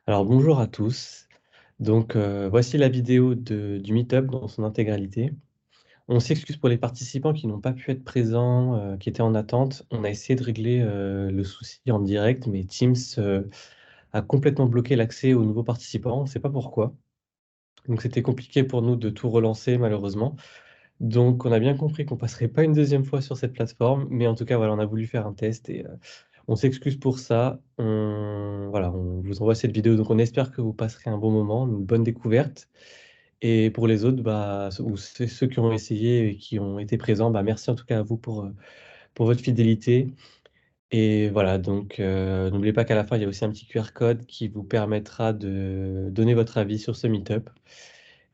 Alors bonjour à tous. Voici la vidéo du meet-up dans son intégralité. On s'excuse pour les participants qui n'ont pas pu être présents, qui étaient en attente. On a essayé de régler, le souci en direct, mais Teams, a complètement bloqué l'accès aux nouveaux participants. On ne sait pas pourquoi. Donc c'était compliqué pour nous de tout relancer malheureusement. Donc on a bien compris qu'on passerait pas une deuxième fois sur cette plateforme, mais en tout cas, voilà, on a voulu faire un test et on s'excuse pour ça. On vous envoie cette vidéo, donc on espère que vous passerez un bon moment, une bonne découverte et pour les autres, bah, ceux qui ont essayé et qui ont été présents, bah, merci en tout cas à vous pour votre fidélité et voilà, n'oubliez pas qu'à la fin, il y a aussi un petit QR code qui vous permettra de donner votre avis sur ce meet-up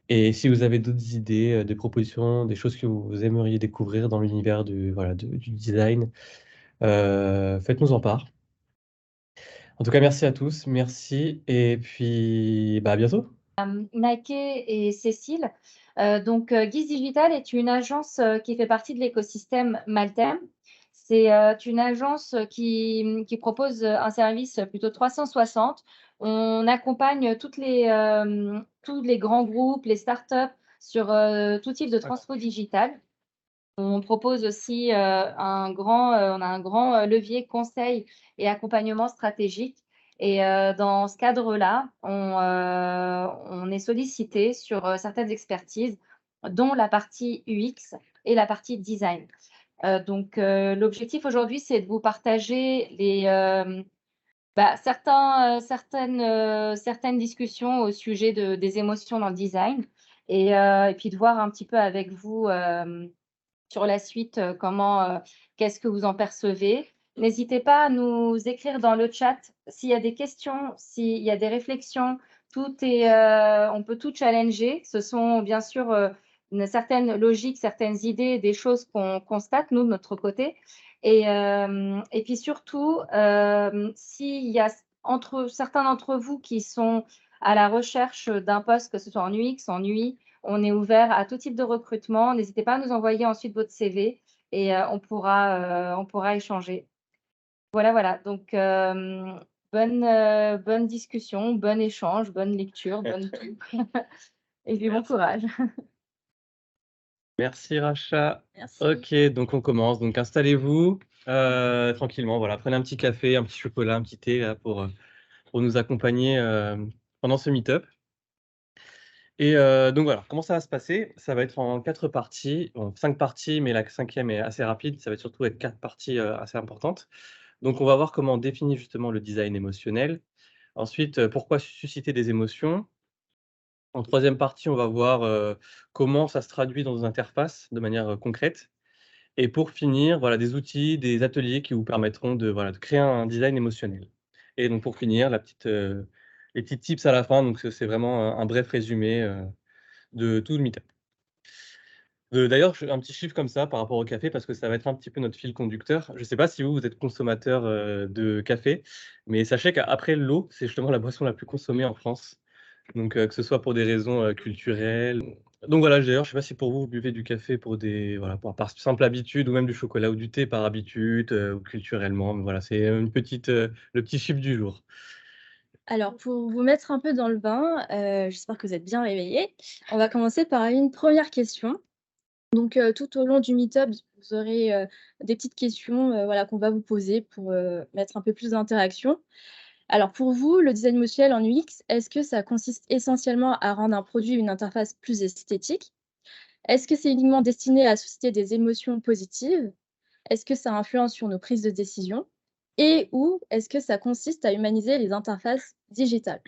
et si vous avez d'autres idées, des propositions, des choses que vous aimeriez découvrir dans l'univers du design, faites-nous en part. En tout cas, merci à tous, merci et puis, bah, à bientôt. Nike et Cécile. Guise Digital est une agence, qui fait partie de l'écosystème Maltem. C'est, une agence, qui propose, un service plutôt 360. On accompagne tous les grands groupes, les startups sur, tout type de transfo digital. On propose aussi, on a un grand, levier conseil et accompagnement stratégique et dans ce cadre-là, on est sollicité sur, certaines expertises, dont la partie UX et la partie design. L'objectif aujourd'hui, c'est de vous partager certaines discussions au sujet des émotions dans le design et puis de voir un petit peu avec vous, sur la suite, qu'est-ce que vous en percevez? N'hésitez pas à nous écrire dans le chat s'il y a des questions, s'il y a des réflexions. On peut tout challenger. Ce sont bien sûr, une certaine logique, certaines idées, des choses qu'on constate, nous, de notre côté et puis surtout, s'il y a entre certains d'entre vous qui sont à la recherche d'un poste, que ce soit en UX, en UI, on est ouvert à tout type de recrutement. N'hésitez pas à nous envoyer ensuite votre CV et on pourra échanger. Voilà, voilà. Bonne discussion, bon échange, bonne lecture, bonne tout et puis bon courage. Merci Racha. Merci. OK, donc on commence. Donc installez-vous, tranquillement, voilà, prenez un petit café, un petit chocolat, un petit thé là pour nous accompagner, pendant ce meet-up et donc voilà, comment ça va se passer? Ça va être en 4 parties, bon 5 parties, mais la cinquième est assez rapide. Ça va surtout être 4 parties, assez importantes. Donc on va voir comment on définit justement le design émotionnel. Ensuite, pourquoi susciter des émotions? En troisième partie, on va voir, comment ça se traduit dans nos interfaces de manière, concrète et pour finir, voilà, des outils, des ateliers qui vous permettront de créer un design émotionnel et donc pour finir, les petits tips à la fin, donc c'est vraiment un bref résumé, de tout le meet-up. D'ailleurs, je un petit chiffre comme ça par rapport au café parce que ça va être un petit peu notre fil conducteur. Je ne sais pas si vous êtes consommateur, de café, mais sachez qu'après l'eau, c'est justement la boisson la plus consommée en France. Que ce soit pour des raisons, culturelles. Donc voilà, d'ailleurs, je sais pas si pour vous, vous buvez du café pour par simple habitude ou même du chocolat ou du thé par habitude, ou culturellement, mais voilà, c'est, le petit chiffre du jour. Alors, pour vous mettre un peu dans le bain, j'espère que vous êtes bien réveillés. On va commencer par une première question. Tout au long du meet-up, vous aurez, des petites questions, voilà, qu'on va vous poser pour, mettre un peu plus d'interaction. Alors pour vous, le design émotionnel en UX, est-ce que ça consiste essentiellement à rendre un produit ou une interface plus esthétique? Est-ce que c'est uniquement destiné à susciter des émotions positives? Est-ce que ça influence sur nos prises de décision? Et ou est-ce que ça consiste à humaniser les interfaces digitales?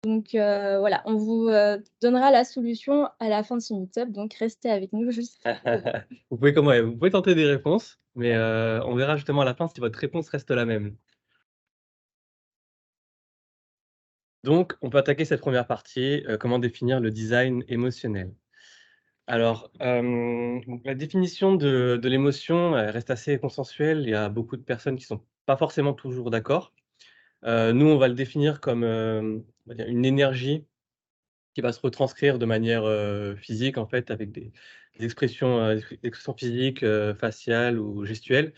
Voilà, on vous, donnera la solution à la fin de ce meet-up, donc restez avec nous juste Vous pouvez tenter des réponses, mais on verra justement à la fin si votre réponse reste la même. Donc on peut attaquer cette première partie, comment définir le design émotionnel? Alors, donc la définition de l'émotion, elle reste assez consensuelle. Il y a beaucoup de personnes qui sont pas forcément toujours d'accord. Nous, on va le définir comme, on va dire une énergie qui va se retranscrire de manière, physique, en fait, avec des expressions physiques, faciales ou gestuelles,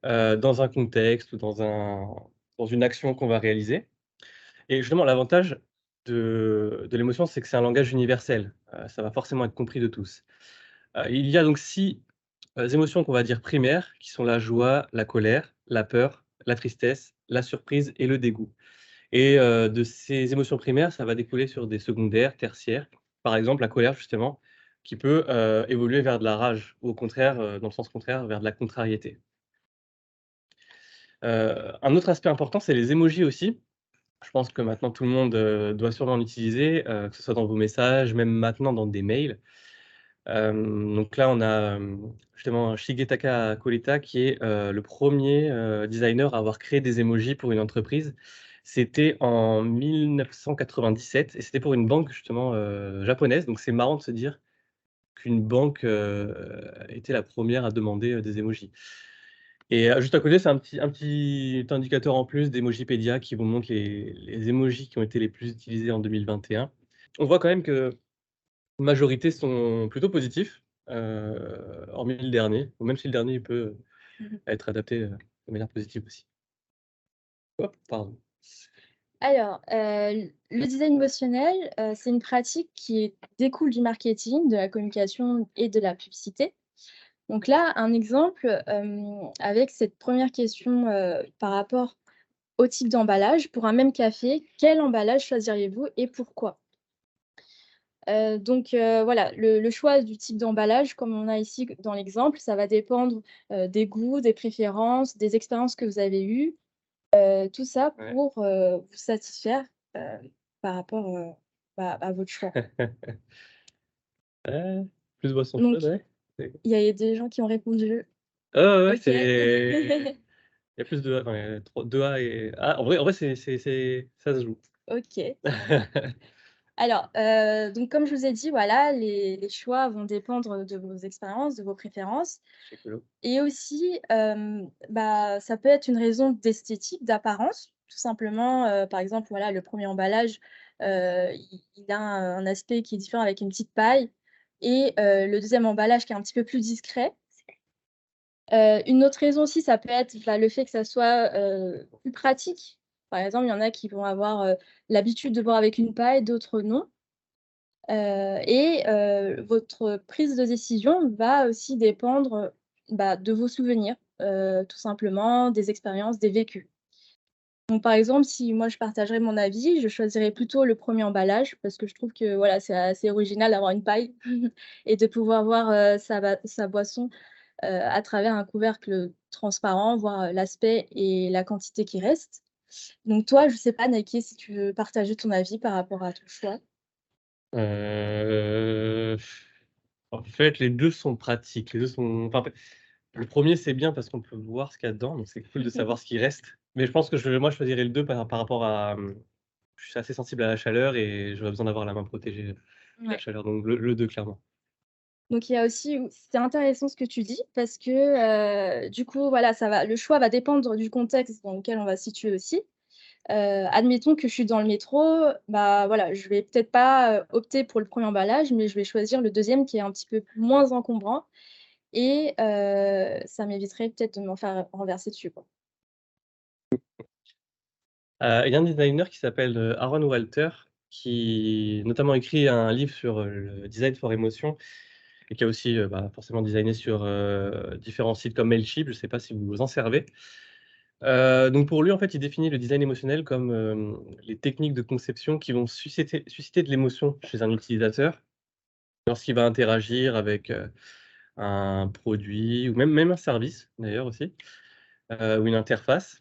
dans un contexte ou dans une action qu'on va réaliser Et justement, l'avantage de l'émotion, c'est que c'est un langage universel. Ça va forcément être compris de tous. Il y a donc 6 émotions qu'on va dire primaires, qui sont la joie, la colère, la peur, la tristesse, la surprise et le dégoût. Et de ces émotions primaires, ça va découler sur des secondaires, tertiaires. Par exemple, la colère justement, qui peut, évoluer vers de la rage ou au contraire, dans le sens contraire, vers de la contrariété. Un autre aspect important, c'est les emojis aussi. Je pense que maintenant tout le monde, doit sûrement l'utiliser, que ce soit dans vos messages, même maintenant dans des mails. Donc là, on a, justement Shigetaka Koleta qui est, le premier designer à avoir créé des emojis pour une entreprise. C'était en 1997 et c'était pour une banque justement, japonaise. Donc c'est marrant de se dire qu'une banque, était la première à demander, des emojis. Et juste à côté, c'est un petit indicateur en plus d'Emojipédia qui vous montre les emojis qui ont été les plus utilisés en 2021. On voit quand même que majorité sont plutôt positifs, hormis le dernier, ou même si le dernier il peut Mmh. être adapté, de manière positive aussi. Hop, pardon. Alors, le design émotionnel, c'est une pratique qui découle du marketing, de la communication et de la publicité. Donc là, un exemple, avec cette première question, par rapport au type d'emballage. Pour un même café, quel emballage choisiriez-vous et pourquoi? Donc voilà, le choix du type d'emballage, comme on a ici dans l'exemple, ça va dépendre, des goûts, des préférences, des expériences que vous avez eues, tout ça Ouais. pour, vous satisfaire, par rapport, à votre choix. Ouais, plus boisson chaude, Donc ouais. C'est il y a des gens qui ont répondu ouais, ouais, OK. c'est il y a plus de A, enfin, il y a 2 A et en vrai, c'est ça se joue. OK. Alors, donc comme je vous ai dit, voilà, les choix vont dépendre de vos expériences, de vos préférences Écolo. et aussi, ça peut être une raison d'esthétique, d'apparence, tout simplement, par exemple, voilà, le premier emballage, il a un aspect qui est différent avec une petite paille et le deuxième emballage qui est un petit peu plus discret. Une autre raison aussi, ça peut être, le fait que ça soit, plus pratique. Par exemple, il y en a qui vont avoir, l'habitude de boire avec une paille, d'autres non. Votre prise de décision va aussi dépendre, de vos souvenirs, tout simplement, des expériences, des vécus. Donc par exemple, si moi je partagerais mon avis, je choisirais plutôt le premier emballage parce que je trouve que voilà, c'est assez original d'avoir une paille et de pouvoir voir, sa boisson, à travers un couvercle transparent, voir, l'aspect et la quantité qui reste. Donc toi, je sais pas Naki, si tu veux partager ton avis par rapport à ton choix? Heu, En fait, les 2 sont pratiques, les 2 sont enfin, après, le premier c'est bien parce qu'on peut voir ce qu'il y a dedans, donc c'est cool de savoir ce qui reste. Mais je pense que je choisirais le 2 par rapport à, je suis assez sensible à la chaleur et j'aurais besoin d'avoir la main protégée de la Ouais. chaleur, donc le 2 clairement. Donc il y a aussi c'est intéressant ce que tu dis parce que, du coup, voilà, ça va le choix va dépendre du contexte dans lequel on va se situer aussi. Admettons que je suis dans le métro, voilà, je vais peut-être pas, opter pour le premier emballage, mais je vais choisir le deuxième qui est un petit peu moins encombrant et ça m'éviterait peut-être de m'en faire renverser dessus, quoi. Il y a un designer qui s'appelle, Aaron Walter, qui notamment écrit un livre sur, le design for emotion et qui a aussi, forcément designé sur, différents sites comme Mailchimp. Je ne sais pas si vous vous en servez? Donc pour lui, en fait, il définit le design émotionnel comme, les techniques de conception qui vont susciter de l'émotion chez un utilisateur lorsqu'il va interagir avec, un produit ou même un service d'ailleurs aussi, ou une interface.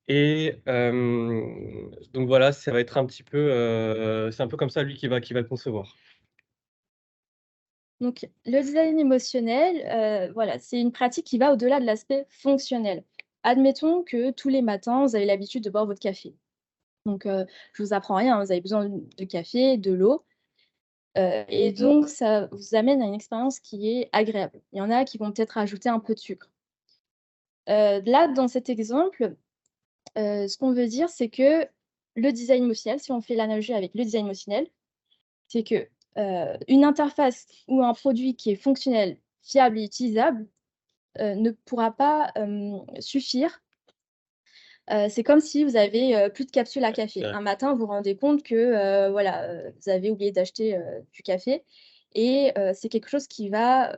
Et donc voilà, ça va être un petit peu, c'est un peu comme ça lui qui va le concevoir. Donc le design émotionnel, voilà, c'est une pratique qui va au-delà de l'aspect fonctionnel. Admettons que tous les matins, vous avez l'habitude de boire votre café. Donc je vous apprends rien, hein, vous avez besoin de café, de l'eau, et donc ça vous amène à une expérience qui est agréable. Il y en a qui vont peut-être rajouter un peu de sucre. Là, dans cet exemple, ce qu'on veut dire, c'est que le design émotionnel, si on fait l'analogie avec le design émotionnel, c'est que, une interface ou un produit qui est fonctionnel, fiable et utilisable, ne pourra pas, suffire C'est comme si vous avez, plus de capsules à Ouais, c'est café. vrai. Un matin, vous vous rendez compte que, voilà, vous avez oublié d'acheter, du café et c'est quelque chose qui va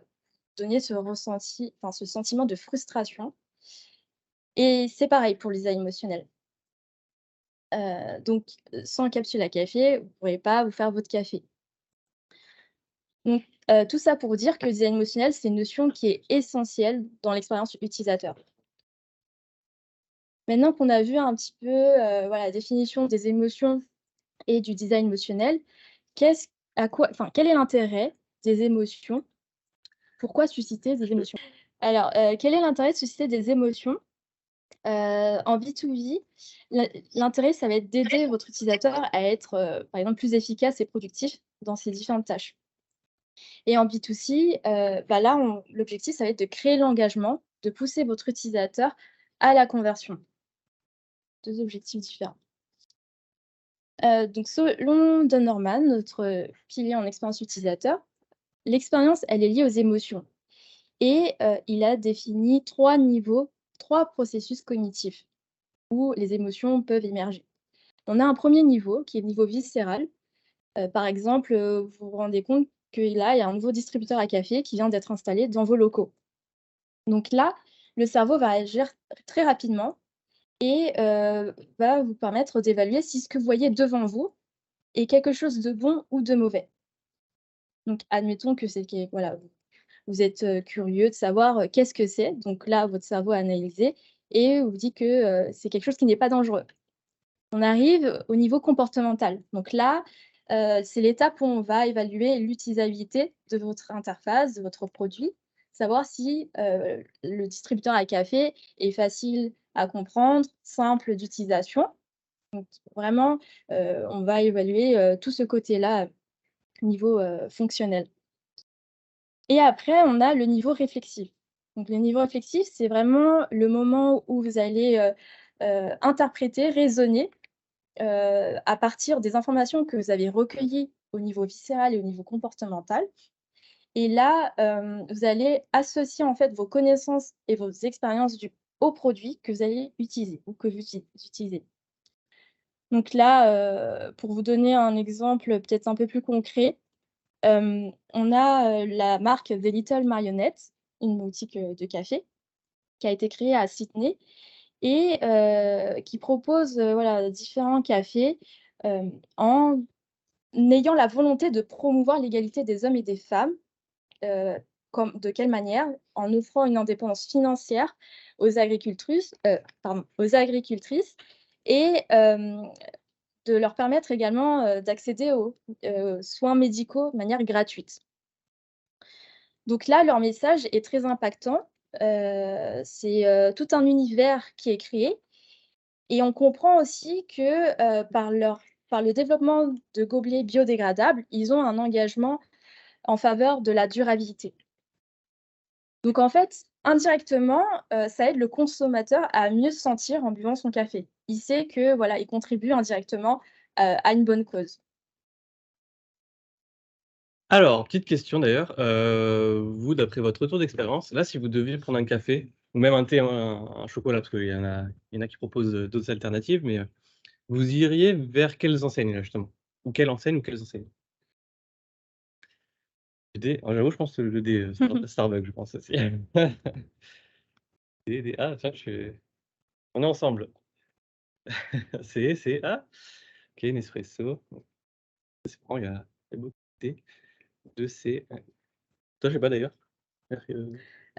donner ce ressenti, enfin ce sentiment de frustration et c'est pareil pour les design émotionnels. Donc sans capsule à café, vous ne pourrez pas vous faire votre café. Donc tout ça pour dire que le design émotionnel, c'est une notion qui est essentielle dans l'expérience utilisateur. Maintenant qu'on a vu un petit peu, voilà, la définition des émotions et du design émotionnel, qu'est-ce quel est l'intérêt des émotions? Pourquoi susciter des émotions? Alors, quel est l'intérêt de susciter des émotions? En B2B, l'intérêt, ça va être d'aider votre utilisateur à être, par exemple, plus efficace et productif dans ses différentes tâches. Et en B2C, bah, là, l'objectif, ça va être de créer l'engagement, de pousser votre utilisateur à la conversion. 2 objectifs différents. Donc selon Don Norman, notre pilier en expérience utilisateur, l'expérience, elle est liée aux émotions et il a défini 3 niveaux, 3 processus cognitifs où les émotions peuvent émerger. On a un premier niveau qui est le niveau viscéral. Par exemple, vous vous rendez compte que là, il y a un nouveau distributeur à café qui vient d'être installé dans vos locaux. Donc là, le cerveau va agir très rapidement et va vous permettre d'évaluer si ce que vous voyez devant vous est quelque chose de bon ou de mauvais. Donc admettons que voilà, vous êtes, curieux de savoir, qu'est-ce que c'est? Donc là, votre cerveau a analysé et vous dit que, c'est quelque chose qui n'est pas dangereux. On arrive au niveau comportemental. Donc là, c'est l'étape où on va évaluer l'utilisabilité de votre interface, de votre produit, savoir si, le distributeur à café est facile à comprendre, simple d'utilisation. Donc vraiment, on va évaluer, tout ce côté-là, niveau, fonctionnel. Et après, on a le niveau réflexif. Donc le niveau réflexif, c'est vraiment le moment où vous allez, interpréter, raisonner, à partir des informations que vous avez recueillies au niveau viscéral et au niveau comportemental. Et là, vous allez associer en fait vos connaissances et vos expériences au produit que vous allez utiliser ou que vous utilisez. Donc là, pour vous donner un exemple peut-être un peu plus concret, on a, la marque The Little Marionette, une boutique, de café qui a été créée à Sydney et qui propose, voilà, différents cafés, en ayant la volonté de promouvoir l'égalité des hommes et des femmes, de quelle manière? En offrant une indépendance financière aux agricultrices et de leur permettre également, d'accéder aux, soins médicaux de manière gratuite. Donc là, leur message est très impactant. C'est, tout un univers qui est créé et on comprend aussi que, par le développement de gobelets biodégradables, ils ont un engagement en faveur de la durabilité. Donc en fait, indirectement, ça aide le consommateur à mieux se sentir en buvant son café. Il sait que, voilà, il contribue indirectement, à une bonne cause. Alors, petite question d'ailleurs, vous, d'après votre retour d'expérience, là, si vous deviez prendre un café ou même un thé, un chocolat, parce qu'il y en a qui proposent, d'autres alternatives, mais, vous iriez vers quelles enseignes là, justement? Ou quelle enseigne ou quelles enseignes? Le D, j'avoue, je pense que le D, Starbucks, je pense aussi. D, tiens, on est ensemble. OK, Nespresso. C'est marrant, il y a beaucoup de thé. 2C, toi, je sais pas d'ailleurs.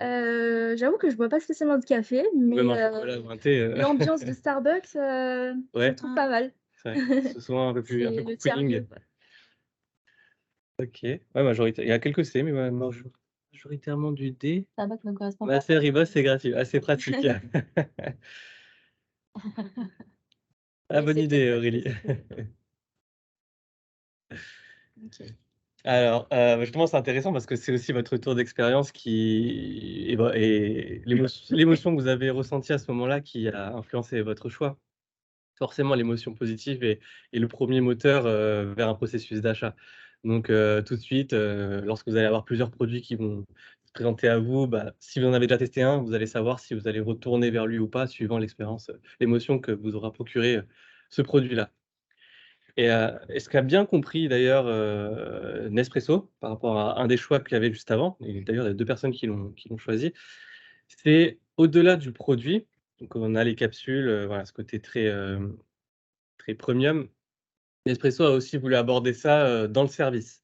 J'avoue que je bois pas spécialement de café, mais Même un chocolat ou un thé, l'ambiance de Starbucks, je ouais, trouve pas mal. c'est vrai. C'est souvent un peu C'est le tiers-lieu, cocooning. quoi. OK. Ouais, majorité il y a quelques C, mais majoritairement du D. Starbucks ne correspond Bah, pas. c'est Ribos, c'est gratuit. Ah, c'est pratique. Ah, Mais bonne c'est peut-être idée, pas tous Aurélie. les cafés. OK. Alors, justement, c'est intéressant parce que c'est aussi votre retour d'expérience qui et l'émotion que vous avez ressentie à ce moment-là qui a influencé votre choix. Forcément, l'émotion positive est le premier moteur, vers un processus d'achat. Donc, tout de suite, lorsque vous allez avoir plusieurs produits se présenter à vous. Si vous en avez déjà testé un, vous allez savoir si vous allez retourner vers lui ou pas, suivant l'expérience, l'émotion que vous aura procuré, ce produit-là. Et ce qu'a bien compris d'ailleurs, Nespresso, par rapport à un des choix qu'il y avait juste avant, et d'ailleurs il y a 2 personnes qui l'ont choisi, c'est au-delà du produit, donc on a les capsules, voilà, ce côté très, très premium. Nespresso a aussi voulu aborder ça, dans le service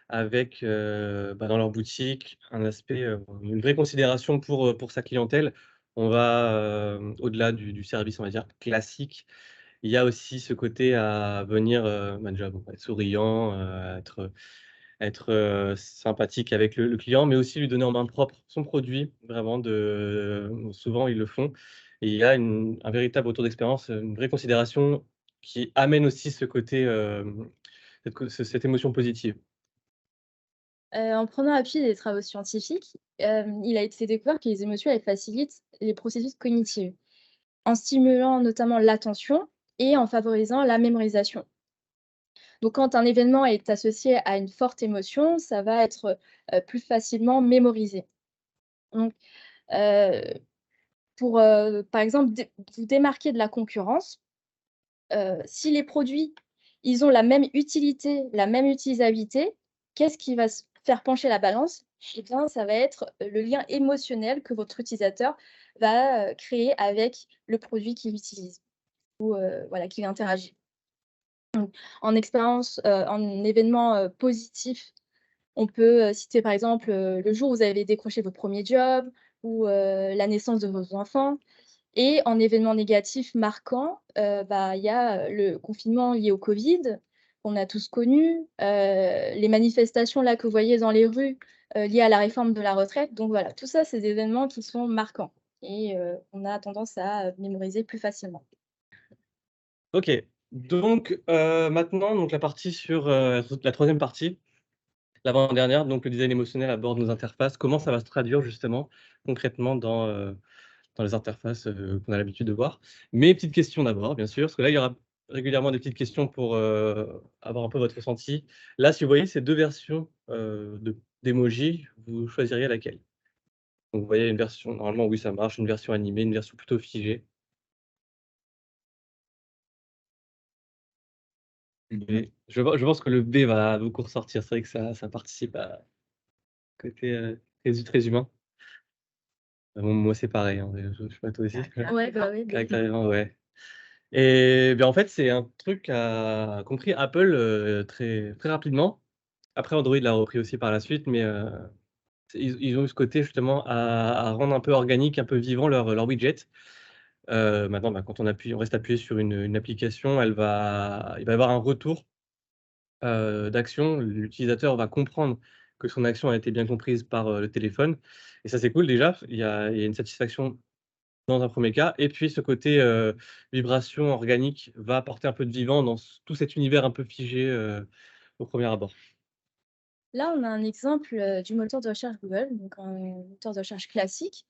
avec, dans leur boutique, un aspect, une vraie considération pour sa clientèle. On va, au-delà du service, on va dire, classique. Il y a aussi ce côté à venir, déjà bon, être souriant, être sympathique avec le client, mais aussi lui donner en main propre son produit, vraiment souvent ils le font et il y a un véritable retour d'expérience, une vraie considération qui amène aussi ce côté, cette émotion positive. En prenant appui des travaux scientifiques, il a été découvert que les émotions, elles facilitent les processus cognitifs, en stimulant notamment l'attention et en favorisant la mémorisation. Donc quand un événement est associé à une forte émotion, ça va être, plus facilement mémorisé. Donc, heu, pour, par exemple, vous démarquer de la concurrence, si les produits, ils ont la même utilité, la même utilisabilité, qu'est-ce qui va se faire pencher la balance? Eh bien, ça va être, le lien émotionnel que votre utilisateur va, créer avec le produit qu'il utilise ou, voilà, qu'il interagit. En expérience, en événement, positif, on peut, citer par exemple, le jour où vous avez décroché votre premier job ou, la naissance de vos enfants. Et en événement négatif marquant, il y a, le confinement lié au Covid, qu'on a tous connu, les manifestations là que vous voyez dans les rues, liées à la réforme de la retraite. Donc voilà, tout ça, c'est des événements qui sont marquants et on a tendance à, mémoriser plus facilement. OK, donc maintenant donc la partie sur, la 3e partie, l'avant-dernière, donc le design émotionnel aborde nos interfaces. Comment ça va se traduire justement, concrètement dans les interfaces, qu'on a l'habitude de voir? Mes petites questions d'abord, bien sûr, parce que là, il y aura régulièrement des petites questions pour, avoir un peu votre ressenti. Là, si vous voyez ces 2 versions, d'emojis, vous choisiriez laquelle? Donc vous voyez une version normalement, oui, ça marche, une version animée, une version plutôt figée. B. Je pense que le B va beaucoup ressortir. C'est vrai que ça participe à côté, très humain. Bon, moi, c'est pareil, hein, je sais pas toi aussi? Ouais, bah, oui, Caractériellement, ouais. Et bien, en fait, c'est un truc qu'a compris Apple, très très rapidement. Après Android l'a repris aussi par la suite, mais ils ont eu ce côté justement à rendre un peu organique, un peu vivant leur widget. Maintenant, quand on reste appuyé sur une application, il va y avoir un retour, d'action. L'utilisateur va comprendre que son action a été bien comprise par, le téléphone et ça, c'est cool déjà. Il y a une satisfaction dans un premier cas et puis ce côté, vibration organique va apporter un peu de vivant dans tout cet univers un peu figé, au premier abord. Là, on a un exemple, du moteur de recherche Google, donc un moteur de recherche classique,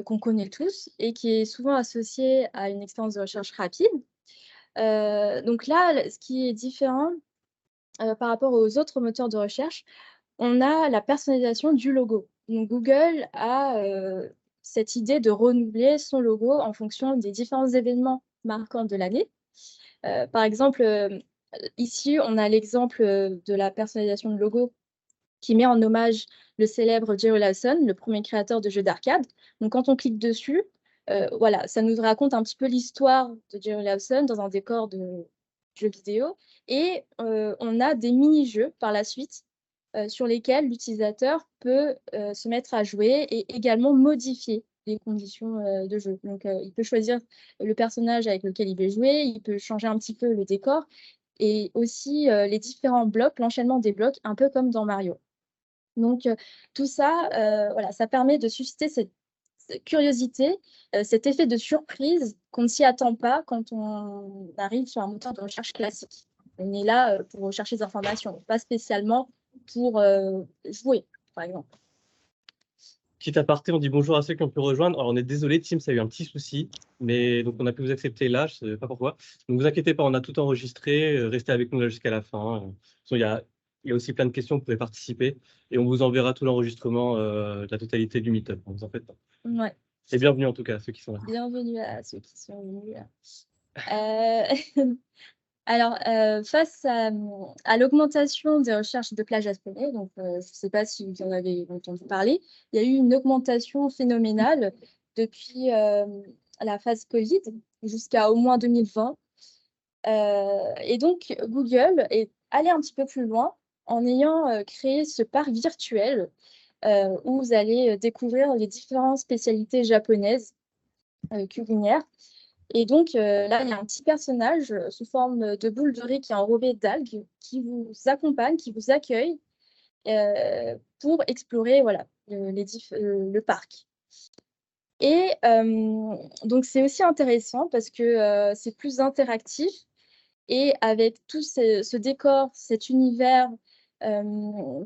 qu'on connaît tous et qui est souvent associé à une expérience de recherche rapide. Donc là, ce qui est différent, par rapport aux autres moteurs de recherche, on a la personnalisation du logo. Donc Google a, cette idée de renouveler son logo en fonction des différents événements marquants de l'année. Par exemple, ici, on a l'exemple, de la personnalisation de logo qui met en hommage le célèbre Jerry Lawson, le premier créateur de jeux d'arcade. Donc quand on clique dessus, voilà, ça nous raconte un petit peu l'histoire de Jerry Lawson dans un décor de jeux vidéo et on a des mini-jeux par la suite, sur lesquels l'utilisateur peut, se mettre à jouer et également modifier les conditions, de jeu. Donc il peut choisir le personnage avec lequel il veut jouer, il peut changer un petit peu le décor et aussi, les différents blocs, l'enchaînement des blocs, un peu comme dans Mario. Donc, tout ça, voilà, ça permet de susciter cette curiosité, cet effet de surprise qu'on ne s'y attend pas quand on arrive sur un moteur de recherche classique. On est là, pour rechercher des informations, pas spécialement pour, jouer, par exemple. Petit aparté, on dit bonjour à ceux qui ont pu rejoindre. Alors on est désolé, Teams a eu un petit souci, mais donc on a pu vous accepter là, je ne sais pas pourquoi. Donc vous inquiétez pas, on a tout enregistré, restez avec nous là jusqu'à la fin. De toute façon, il y a Il y a aussi plein de questions, vous pouvez participer et on vous enverra tout l'enregistrement de la totalité du meet-up. Ne vous en faites pas. Ouais. Et bienvenue en tout cas à ceux qui sont là. Bienvenue à ceux qui sont venus. Alors, face à l'augmentation des recherches de plage japonais, donc je ne sais pas si vous en avez entendu parler, il y a eu une augmentation phénoménale depuis la phase Covid jusqu'à au moins 2020. Et donc, Google est allé un petit peu plus loin en ayant créé ce parc virtuel où vous allez découvrir les différentes spécialités japonaises culinaires. Et donc, là, il y a un petit personnage sous forme de boule de riz qui est enrobé d'algues, qui vous accompagne, qui vous accueille pour explorer voilà, le parc. Et donc, c'est aussi intéressant parce que c'est plus interactif et avec tout ce décor, cet univers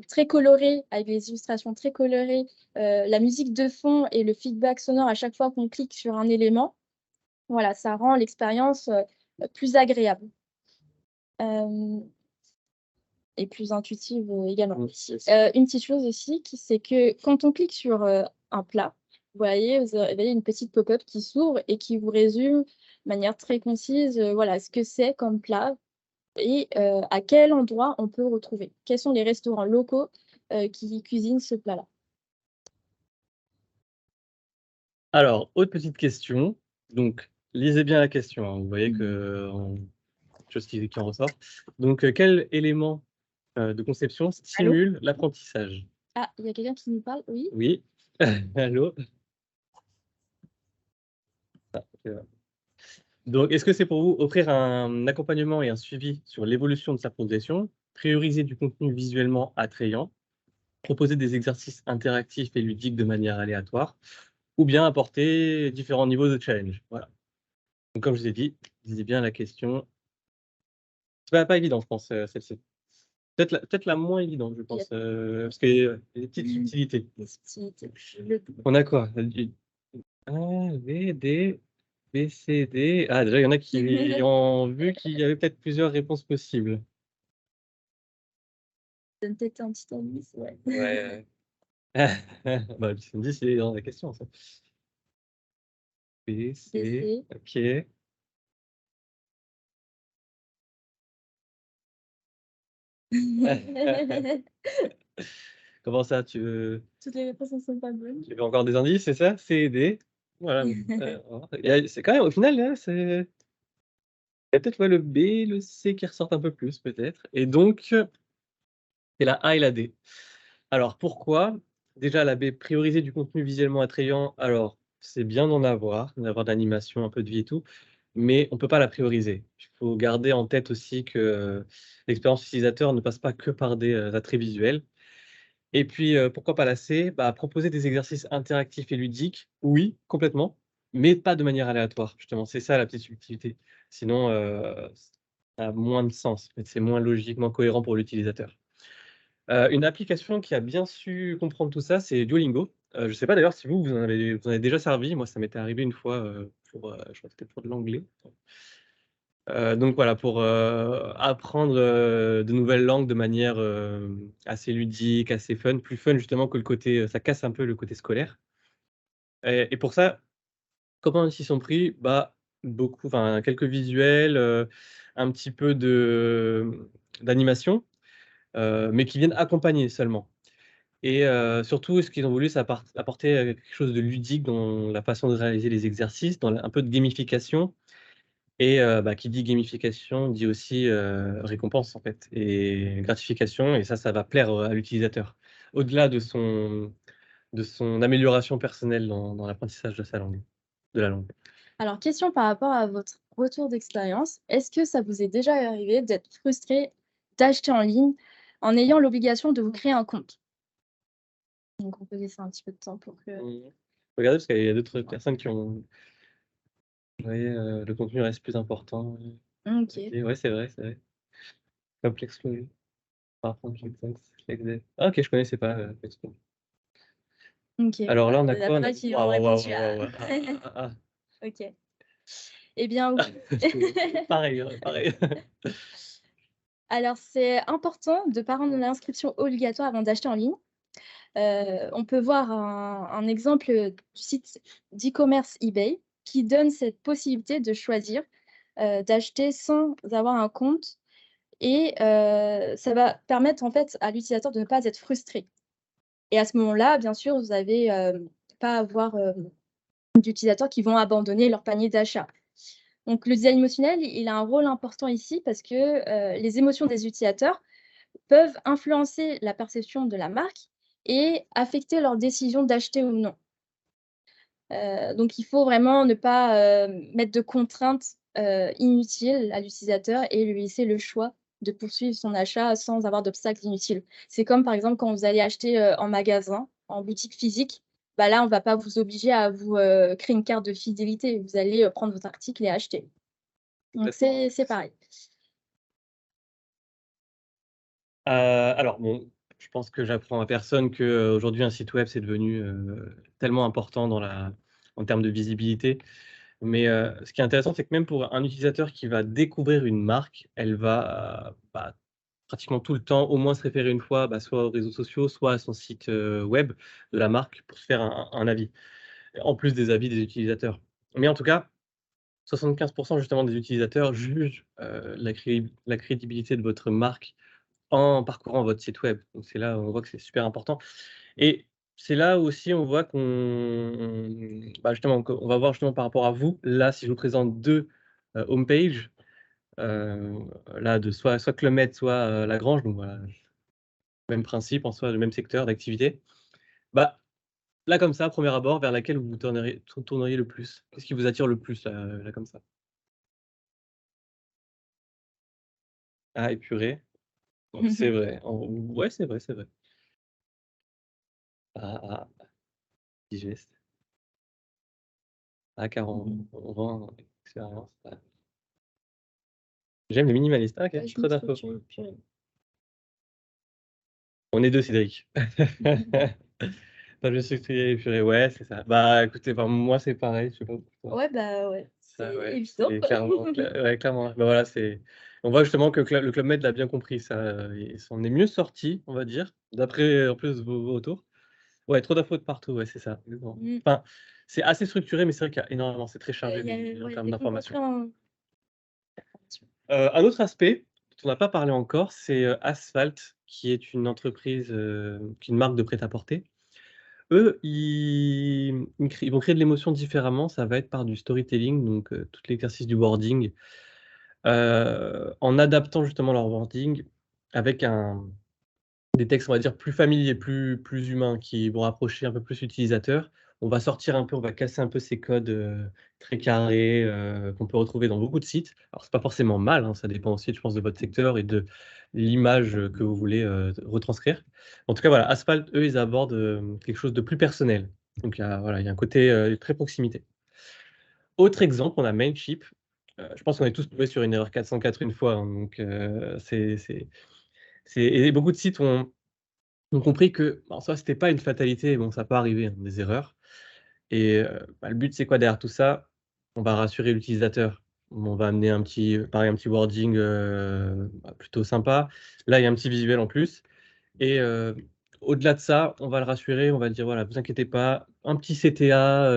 très coloré, avec les illustrations très colorées, la musique de fond et le feedback sonore à chaque fois qu'on clique sur un élément, voilà, ça rend l'expérience plus agréable et plus intuitive également. Une petite chose aussi, c'est que quand on clique sur un plat, vous voyez une petite pop-up qui s'ouvre et qui vous résume de manière très concise voilà, ce que c'est comme plat et à quel endroit on peut le retrouver. Quels sont les restaurants locaux qui cuisinent ce plat-là. Alors, autre petite question. Donc, lisez bien la question. Hein. Vous voyez que chose qui en ressort. Donc, quel élément de conception stimule l'apprentissage? Ah, il y a quelqu'un qui nous parle, oui. Oui. Allô. Donc, est-ce que c'est pour vous offrir un accompagnement et un suivi sur l'évolution de sa progression, prioriser du contenu visuellement attrayant, proposer des exercices interactifs et ludiques de manière aléatoire, ou bien apporter différents niveaux de challenge? Voilà. Donc, comme je vous ai dit, lisez bien la question. C'est pas évident, je pense, celle-ci. Peut-être la moins évidente, je pense, parce qu'il y a des petites subtilités. Les subtilités. On a quoi? A, B, D, B, C, D. Ah, déjà, il y en a qui ont vu qu'il y avait peut-être plusieurs réponses possibles. Donne peut-être un petit indice, ouais. Ouais. Bah, le petit indice, il est dans la question, ça. B, C, OK. Comment ça, tu veux Toutes les réponses ne sont pas bonnes. encore des indices, c'est ça? C et D? Voilà, c'est quand même au final, là, il y a peut-être, ouais, le B, le C qui ressortent un peu plus peut-être et donc c'est la A et la D. Alors pourquoi? Déjà la B, prioriser du contenu visuellement attrayant, alors c'est bien d'en avoir de l'animation, un peu de vie et tout, mais on peut pas la prioriser. Il faut garder en tête aussi que l'expérience utilisateur ne passe pas que par des, attraits visuels et puis, pourquoi pas la C? Bah, proposer des exercices interactifs et ludiques, oui, complètement, mais pas de manière aléatoire, justement, c'est ça la petite subtilité. Sinon, ça a moins de sens, en fait, c'est moins logique, moins cohérent pour l'utilisateur. Une application qui a bien su comprendre tout ça, c'est Duolingo. Je ne sais pas d'ailleurs si vous en avez déjà servi. Moi, ça m'était arrivé une fois, pour, je crois que c'était pour de l'anglais. Donc voilà, pour, apprendre, de nouvelles langues de manière, assez ludique, assez fun, plus fun justement que le côté, ça casse un peu le côté scolaire et pour ça, comment ils s'y sont pris? Bah, quelques visuels, un petit peu d'animation, mais qui viennent accompagner seulement et surtout ce qu'ils ont voulu, c'est apporter, quelque chose de ludique dans la façon de réaliser les exercices, dans un peu de gamification et bah, qui dit gamification dit aussi, récompense en fait et gratification et ça va plaire, à l'utilisateur. Au-delà de son amélioration personnelle dans l'apprentissage de la langue. Alors, question par rapport à votre retour d'expérience. Est-ce que ça vous est déjà arrivé d'être frustré d'acheter en ligne en ayant l'obligation de vous créer un compte? Donc, on peut laisser un petit peu de temps pour que. Regardez parce qu'il y a d'autres personnes qui ont vous voyez, le contenu reste plus important. OK. OK, ouais, c'est vrai, c'est vrai. Complex Flow, par contre, Ah OK, je connaissais pas, Complex Flow. OK. Alors là, on a Il y en quoi? a On a pas qui ont waouh, waouh, répondu waouh, à. waouh, ah. OK. Eh bien, oui. Pareil, pareil. Alors, c'est important de ne pas rendre l'inscription obligatoire avant d'acheter en ligne. On peut voir un exemple du site d'e-commerce eBay qui donne cette possibilité de choisir, d'acheter sans avoir un compte et ça va permettre en fait à l'utilisateur de ne pas être frustré et à ce moment-là, bien sûr, vous avez, pas avoir, d'utilisateurs qui vont abandonner leur panier d'achat. Donc le design émotionnel, il a un rôle important ici parce que, les émotions des utilisateurs peuvent influencer la perception de la marque et affecter leur décision d'acheter ou non. Donc il faut vraiment ne pas, mettre de contraintes, inutiles à l'utilisateur et lui laisser le choix de poursuivre son achat sans avoir d'obstacles inutiles. C'est comme par exemple quand vous allez acheter, en magasin, en boutique physique, bah là on va pas vous obliger à vous, créer une carte de fidélité. Vous allez, prendre votre article et acheter. Donc c'est pareil. Alors bon, je pense que j'apprends à personne qu'aujourd'hui un site web, c'est devenu, tellement important en termes de visibilité. Mais, ce qui est intéressant, c'est que même pour un utilisateur qui va découvrir une marque, elle va, pratiquement tout le temps, au moins se référer une fois, soit aux réseaux sociaux, soit à son site, web de la marque pour se faire un avis, en plus des avis des utilisateurs. Mais en tout cas, 75 justement des utilisateurs jugent, la crédibilité de votre marque en parcourant votre site web. Donc c'est là où on voit que c'est super important et c'est là aussi on voit justement qu'on va voir justement par rapport à vous, là, si je vous présente 2 homepages, heu, là de soit Club Med, soit, Lagrange, donc voilà, même principe en soi, le même secteur d'activité. Bah, là comme ça, à premier abord, vers laquelle vous vous tourneriez le plus? Qu'est-ce qui vous attire le plus là comme ça? Ah épuré, c'est vrai, ouais, c'est vrai, c'est vrai. Ah, ah, digeste. Ah car on vend expérience, ouais. J'aime les minimalistes. Ah OK, Ouais, je trop mixe d'infos. culture purée. On est 2 Cédric. Pas le sucré épuré, ouais, c'est ça. Bah, écoutez, moi, c'est pareil, je sais pas pour toi. Ouais, bah, ouais, c'est Ça, ouais, évident. c'est clairement, ouais, clairement. Bah, voilà, on voit justement que le Club Med l'a bien compris ça, il s'en est mieux sorti, on va dire, d'après, en plus, vos retours. Ouais, trop d'infos de partout, ouais, c'est ça, exactement. Mmh. Enfin, c'est assez structuré, mais c'est vrai qu'il y a énormément, c'est très chargé Il y a en ouais, termes c'est d'informations. concentré en information. Un autre aspect dont on n'a pas parlé encore, c'est, Asphalt, qui est une entreprise, qui est une marque de prêt-à-porter. Eux, ils vont créer de l'émotion différemment, ça va être par du storytelling, donc tout l'exercice du wording, en adaptant justement leur wording avec des textes, on va dire, plus familiers, plus humains, qui vont rapprocher un peu plus l'utilisateur. On va sortir un peu, on va casser un peu ces codes, très carrés, qu'on peut retrouver dans beaucoup de sites. Alors c'est pas forcément mal, hein, ça dépend aussi, je pense, de votre secteur et de l'image, que vous voulez, retranscrire. En tout cas, voilà, Asphalt, eux, ils abordent, quelque chose de plus personnel. Donc voilà, il y a un côté, très proximité. Autre exemple, on a Mailchimp. Je pense qu'on est tous tombés sur une erreur 404 une fois, hein, donc et beaucoup de sites ont compris que, en soi, c'était pas une fatalité, bon, ça peut arriver, hein, des erreurs et le but, c'est quoi derrière tout ça? On va rassurer l'utilisateur. On va amener pareil, un petit wording, plutôt sympa. Là, il y a un petit visuel en plus et au-delà de ça, on va le rassurer, on va lui dire: «Voilà, vous inquiétez pas, un petit CTA,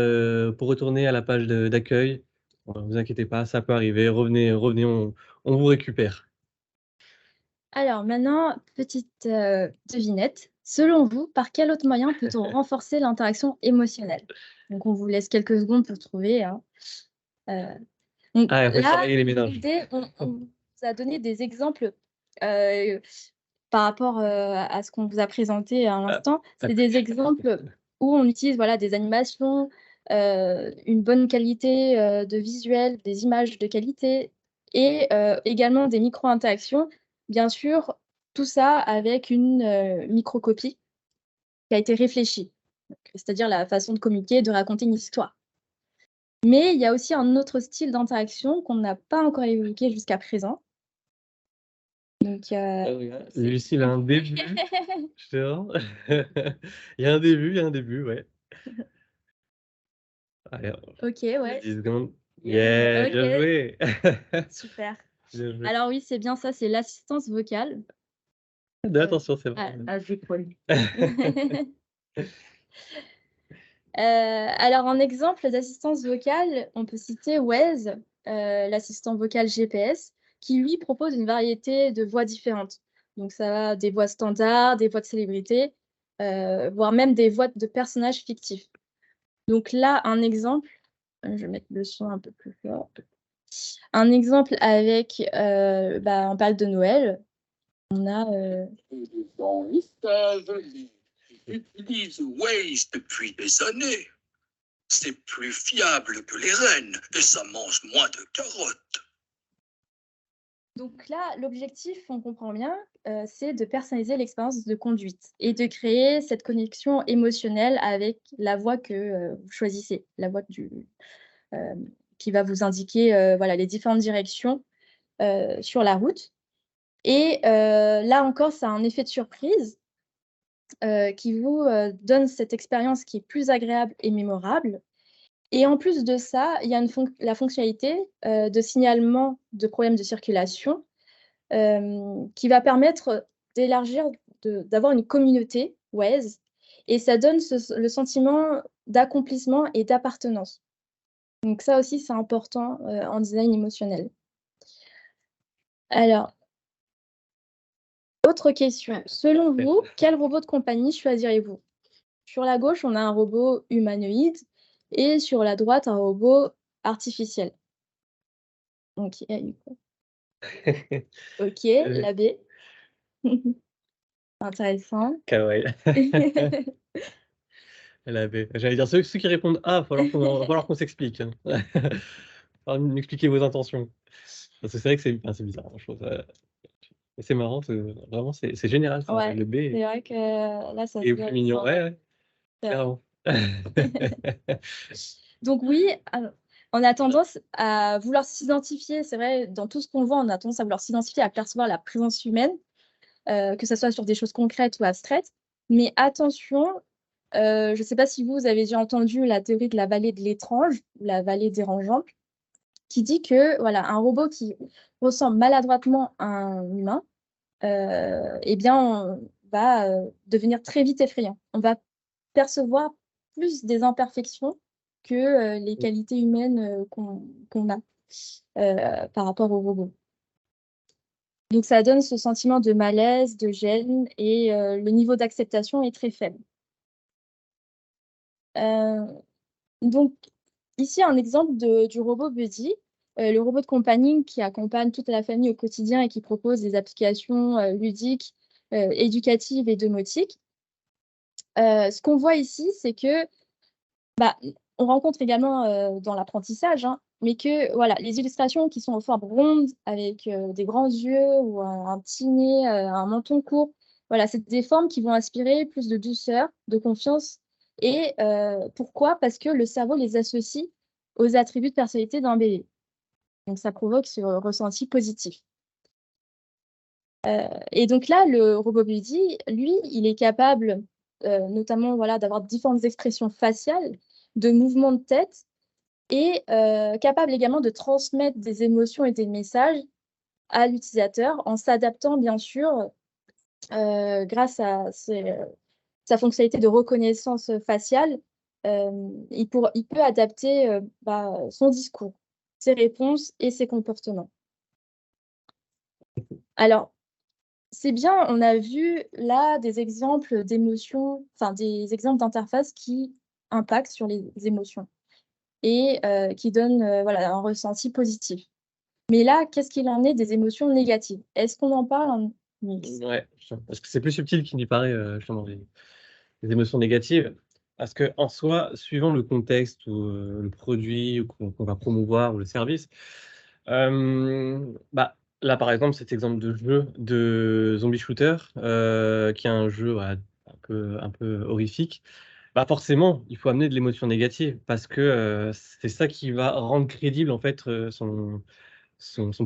pour retourner à la page d'accueil. Vous inquiétez pas, ça peut arriver, revenez, on vous récupère». Alors maintenant, petite, devinette. Selon vous, par quel autre moyen peut-on renforcer l'interaction émotionnelle? Donc on vous laisse quelques secondes pour trouver, hein. Heu, donc Ah, il faut là, surveiller les ménages. l'idée, on vous a donné des exemples, heu, par rapport, à ce qu'on vous a présenté à Ah, l'instant. ah, C'est des exemples où on utilise, voilà, des animations, une bonne qualité, de visuel, des images de qualité et également des micro-interactions. Bien sûr, tout ça avec une, microcopie qui a été réfléchie. Donc c'est-à-dire la façon de communiquer, de raconter une histoire. Mais il y a aussi un autre style d'interaction qu'on n'a pas encore évoqué jusqu'à présent. Donc regarde, c'est Lucie, il a un début, je te jure. Il y a un début, ouais. Allez, OK, ouais. 10 secondes. Yeah, bien OK, joué! super. Bien joué. Alors oui, c'est bien ça, c'est l'assistance vocale. Attention, c'est Ah, vrai. Ah, j'ai connu. Alors en exemple d'assistance vocale, on peut citer Waze, l'assistant vocal GPS, qui lui propose une variété de voix différentes. Donc ça va des voix standards, des voix de célébrités, voire même des voix de personnages fictifs. Donc là, un exemple, je vais mettre le son un peu plus fort. Un exemple avec, on parle de Noël. On a, Dans l'États-Unis, j'utilise Waze depuis des années. C'est plus fiable que les rennes et ça mange moins de carottes. donc là, l'objectif, on comprend bien, c'est de personnaliser l'expérience de conduite et de créer cette connexion émotionnelle avec la voix que, vous choisissez, la voix qui va vous indiquer, voilà, les différentes directions, sur la route et là encore, ça a un effet de surprise, qui vous, donne cette expérience qui est plus agréable et mémorable et en plus de ça, il y a la fonctionnalité, de signalement de problèmes de circulation, qui va permettre d'élargir, d'avoir une communauté Waze et ça donne le sentiment d'accomplissement et d'appartenance. Donc ça aussi, c'est important, en design émotionnel. Alors, autre question. Selon vous, quel robot de compagnie choisirez-vous? Sur la gauche, on a un robot humanoïde et sur la droite, un robot artificiel. OK, OK, la B. Intéressant. Kawaii. J'allais dire, ceux qui répondent A, va falloir qu'on s'explique. Hein. Va falloir nous expliquer vos intentions. Parce que c'est vrai que c'est bizarre, hein, je trouve ça. Mais c'est marrant, vraiment, c'est général ça. Ouais, Le B c'est vrai que là, ça est se au voit plus mignon. vraiment. Ouais, C'est vrai. carrément. Donc oui, on a tendance à vouloir s'identifier, c'est vrai, dans tout ce qu'on voit, on a tendance à vouloir s'identifier, à percevoir la présence humaine, que ça soit sur des choses concrètes ou abstraites. Mais attention, je ne sais pas si vous avez déjà entendu la théorie de la vallée de l'étrange, ou la vallée dérangeante, qui dit que voilà, un robot qui ressemble maladroitement à un humain, eh bien, on va, devenir très vite effrayant. On va percevoir plus des imperfections que, les qualités humaines, qu'on a, par rapport au robot. Donc ça donne ce sentiment de malaise, de gêne et le niveau d'acceptation est très faible. Donc ici, un exemple du robot Buddy, le robot de compagnie qui accompagne toute la famille au quotidien et qui propose des applications, ludiques, éducatives et domotiques. Ce qu'on voit ici, c'est que, on rencontre également, dans l'apprentissage, hein, mais que voilà, les illustrations qui sont en forme ronde avec, des grands yeux ou un petit nez, un menton court, voilà, c'est des formes qui vont inspirer plus de douceur, de confiance et pourquoi? Parce que le cerveau les associe aux attributs de personnalité d'un bébé. Donc ça provoque ce ressenti positif. Et donc là, le robot Buddy, lui, il est capable, notamment, voilà, d'avoir différentes expressions faciales, de mouvements de tête et capable également de transmettre des émotions et des messages à l'utilisateur en s'adaptant bien sûr, grâce à sa fonctionnalité de reconnaissance, faciale, il peut adapter, son discours, ses réponses et ses comportements. Alors, c'est bien, on a vu là des exemples d'émotions, enfin des exemples d'interfaces qui impactent sur les émotions et qui donnent, voilà, un ressenti positif. Mais là, qu'est-ce qu'il en est des émotions négatives? Est-ce qu'on en parle en mix? Ouais, parce que c'est plus subtil qu'il n'y paraît, justement, les émotions négatives. Parce qu'en soi, suivant le contexte ou le produit qu'on va promouvoir ou le service, là, par exemple, cet exemple de jeu de zombie shooter, qui est un jeu, voilà, un peu horrifique, forcément, il faut amener de l'émotion négative parce que, c'est ça qui va rendre crédible, en fait, son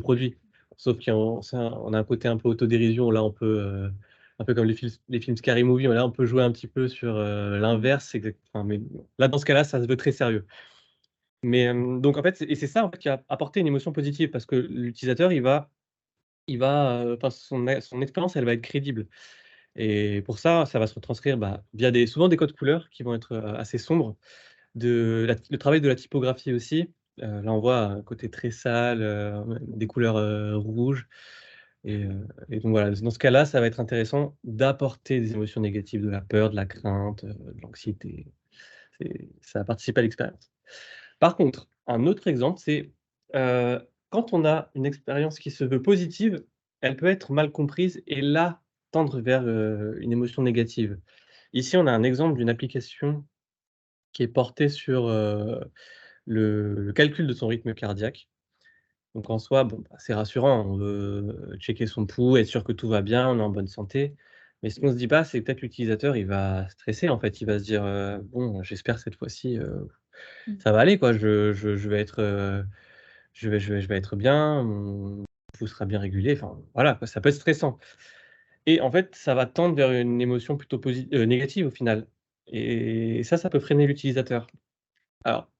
produit. Sauf on a un côté un peu autodérision, là, on peut, un peu comme les films Scary Movie, là, on peut jouer un petit peu sur, l'inverse, mais là, dans ce cas-là, ça se veut très sérieux. Mais, donc en fait, c'est ça, en fait, qui va apporter une émotion positive parce que l'utilisateur, il va il va, enfin son expérience, elle va être crédible et pour ça, ça va se retranscrire, via souvent des codes couleurs qui vont être, assez sombres, le travail de la typographie aussi. Là, on voit un côté très sale, des couleurs, rouges et donc voilà, dans ce cas-là, ça va être intéressant d'apporter des émotions négatives, de la peur, de la crainte, de l'anxiété. Ça participe à l'expérience. Par contre, un autre exemple, c'est, heu, quand on a une expérience qui se veut positive, elle peut être mal comprise et là, tendre vers, une émotion négative. Ici, on a un exemple d'une application qui est portée sur, le calcul de son rythme cardiaque. Donc en soi, bon, c'est rassurant, on veut checker son pouls, être sûr que tout va bien, on est en bonne santé. Mais ce qu'on se dit pas, c'est peut-être l'utilisateur, il va stresser en fait, il va se dire, «Bon, j'espère cette fois-ci, Mmh. ça va aller quoi, je vais être, je vais être bien, mon pouls sera bien régulé», enfin voilà quoi, ça peut être stressant et en fait, ça va tendre vers une émotion plutôt négative au final et ça peut freiner l'utilisateur. Alors,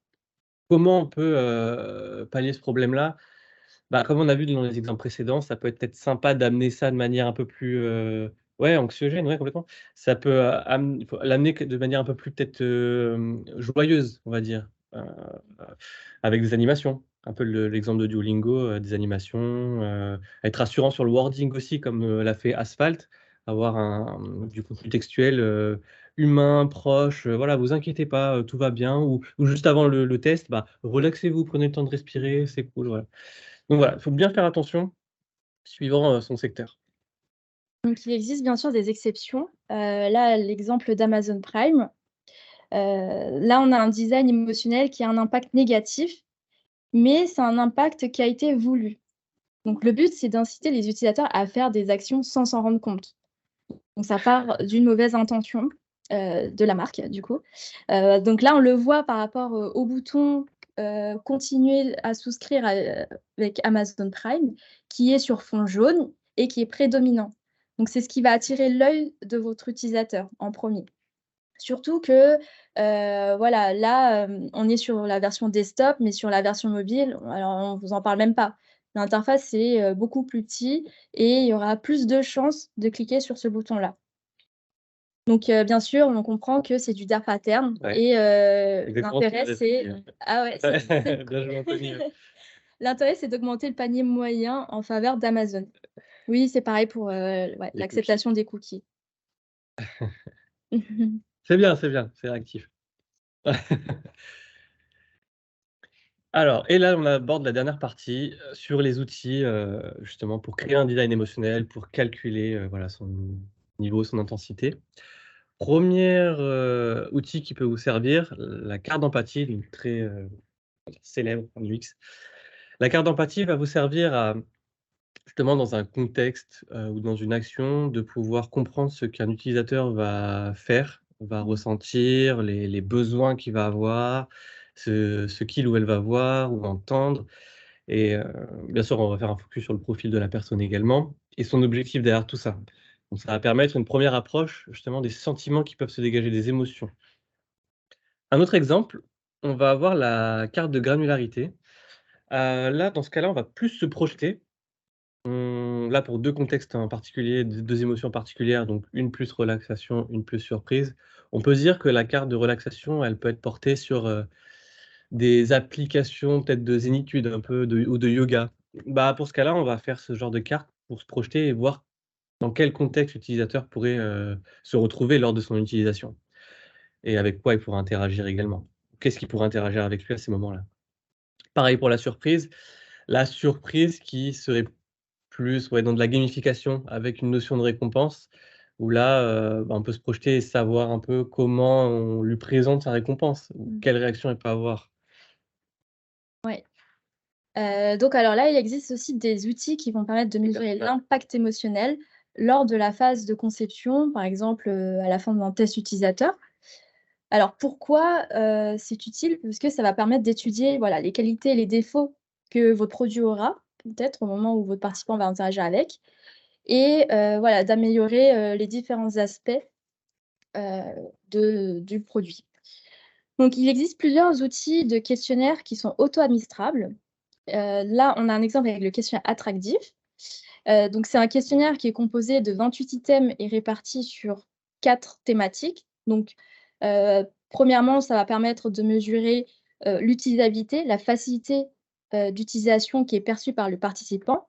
comment on peut, pallier ce problème-là? Comme on a vu dans les exemples précédents, ça peut être sympa d'amener ça de manière un peu plus, ouais, anxiogène, ouais, complètement. Ça peut, il faut l'amener que de manière un peu plus peut-être, joyeuse, on va dire, avec des animations. Un peu l'exemple de Duolingo, des animations, être rassurant sur le wording aussi comme, l'a fait Asphalt. Avoir du contenu textuel, humain, proche, voilà, vous inquiétez pas, tout va bien ou juste avant le test, relaxez-vous, prenez le temps de respirer, c'est cool, voilà. Donc voilà, il faut bien faire attention suivant, son secteur. Donc il existe bien sûr des exceptions. Là, l'exemple d'Amazon Prime, là, on a un design émotionnel qui a un impact négatif, mais c'est un impact qui a été voulu. Donc le but, c'est d'inciter les utilisateurs à faire des actions sans s'en rendre compte. Donc ça part d'une mauvaise intention, de la marque, du coup. Donc là, on le voit par rapport, au bouton, continuer à souscrire avec Amazon Prime, qui est sur fond jaune et qui est prédominant. Donc c'est ce qui va attirer l'œil de votre utilisateur en premier. Surtout que, voilà, là, on est sur la version desktop, mais sur la version mobile, alors on vous en parle même pas. L'interface est, beaucoup plus petit et il y aura plus de chances de cliquer sur ce bouton-là. Donc bien sûr, on comprend que c'est du DAF à terme Ouais, et exactement ce que l'intérêt j'allais te c'est dire. ah ouais, Ouais, bien joué Anthony, ouais. l'intérêt c'est d'augmenter le panier moyen en faveur d'Amazon. Oui, c'est pareil pour, ouais, Les cookies. l'acceptation des cookies. C'est bien, c'est réactif. Alors et là, on aborde la dernière partie, sur les outils, justement pour créer un design émotionnel, pour calculer, voilà, son niveau, son intensité. 1er, outil qui peut vous servir, la carte d'empathie, donc très, célèbre en UX. La carte d'empathie va vous servir à justement dans un contexte, ou dans une action, de pouvoir comprendre ce qu'un utilisateur va faire, va Mmh. ressentir, les besoins qu'il va avoir, ce qu'il ou elle va voir ou entendre et bien sûr, on va faire un focus sur le profil de la personne également et son objectif derrière tout ça. Donc ça va permettre une première approche, justement, des sentiments qui peuvent se dégager, des émotions. Un autre exemple, on va avoir la carte de granularité. Là, dans ce cas-là, on va plus se projeter. Là, pour 2 contextes en particulier, 2 émotions particulières, donc une plus relaxation, une plus surprise. On peut se dire que la carte de relaxation, elle peut être portée sur, des applications peut-être de zénitude un peu ou de yoga. Pour ce cas-là, on va faire ce genre de carte pour se projeter et voir dans quel contexte l'utilisateur pourrait, se retrouver lors de son utilisation et avec quoi il pourra interagir également. Qu'est-ce qui pourrait interagir avec lui à ces moments-là? Pareil pour la surprise. La surprise qui serait plus, ouais, dans de la gamification avec une notion de récompense où là, on peut se projeter et savoir un peu comment on lui présente sa récompense ou Mmh. quelle réaction elle peut avoir. Ouais. Donc alors là, il existe aussi des outils qui vont permettre de mesurer l'impact émotionnel lors de la phase de conception, par exemple, à la fin d'un test utilisateur. Alors pourquoi, c'est utile? Parce que ça va permettre d'étudier, voilà, les qualités et les défauts que votre produit aura, peut-être au moment où votre participant va interagir avec et voilà, d'améliorer, les différents aspects, heu, du produit. Donc il existe plusieurs outils de questionnaires qui sont auto-administrables. Là, on a un exemple avec le questionnaire attractif Donc, c'est un questionnaire qui est composé de 28 items et réparti sur 4 thématiques. Donc, premièrement, ça va permettre de mesurer l'utilisabilité, la facilité d'utilisation qui est perçue par le participant.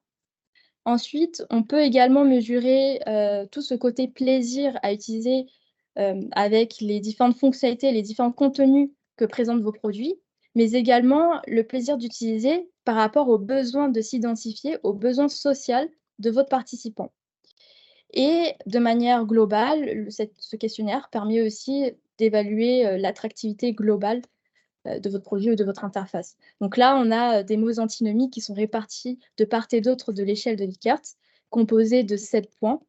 Ensuite, on peut également mesurer tout ce côté plaisir à utiliser avec les différentes fonctionnalités, les différents contenus que présentent vos produits, mais également le plaisir d'utiliser par rapport aux besoins de s'identifier, aux besoins sociaux de votre participant. Et de manière globale, ce questionnaire permet aussi d'évaluer l'attractivité globale de votre produit ou de votre interface. Donc là, on a des mots antinomiques qui sont répartis de part et d'autre de l'échelle de Likert, composés de 7 points.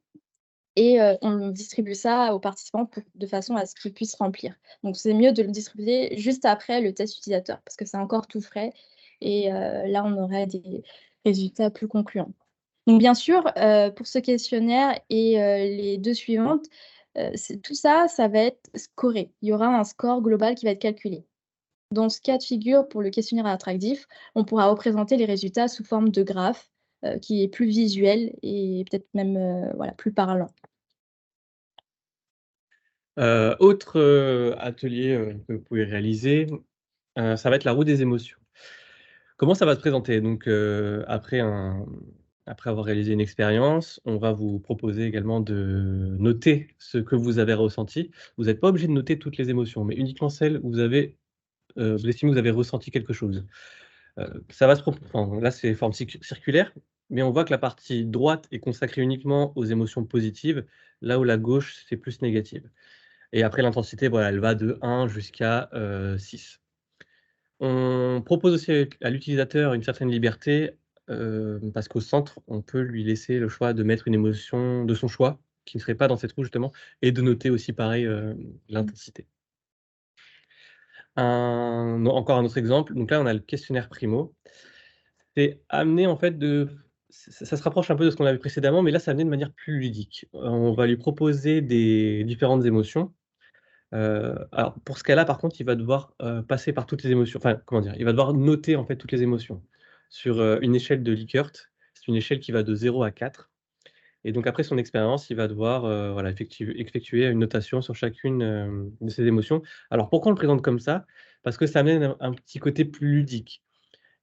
Et on distribue ça aux participants de façon à ce qu'ils puissent remplir. Donc c'est mieux de le distribuer juste après le test utilisateur, parce que c'est encore tout frais. Et là, on aurait des résultats plus concluants. Donc bien sûr, pour ce questionnaire et les 2 suivantes, tout ça, ça va être scoré. Il y aura un score global qui va être calculé. Dans ce cas de figure, pour le questionnaire attractif, on pourra représenter les résultats sous forme de graphe qui est plus visuel et peut-être même voilà, plus parlant. Autre atelier que vous pouvez réaliser, ça va être la roue des émotions. Comment ça va se présenter? Donc, après avoir réalisé une expérience, on va vous proposer également de noter ce que vous avez ressenti. Vous n'êtes pas obligé de noter toutes les émotions, mais uniquement celles où vous estimez que vous avez ressenti quelque chose. Ça va se enfin, là, c'est forme circulaire, mais on voit que la partie droite est consacrée uniquement aux émotions positives, là où la gauche, c'est plus négative. Et après l'intensité, voilà, elle va de 1 jusqu'à 6. On propose aussi à l'utilisateur une certaine liberté, parce qu'au centre, on peut lui laisser le choix de mettre une émotion de son choix, qui ne serait pas dans cette roue justement, et de noter aussi pareil, l'intensité. Encore un autre exemple, donc là, on a le questionnaire Primo. C'est amené en fait ça se rapproche un peu de ce qu'on avait précédemment, mais là, c'est amené de manière plus ludique. On va lui proposer des différentes émotions. Alors pour ce cas-là, par contre, il va devoir, passer par toutes les émotions. Enfin, comment dire? Il va devoir noter, en fait, toutes les émotions sur, une échelle de Likert. C'est une échelle qui va de 0 à 4 et donc après son expérience, il va devoir, voilà, effectuer une notation sur chacune, de ces émotions. Alors pourquoi on le présente comme ça? Parce que ça amène un petit côté plus ludique.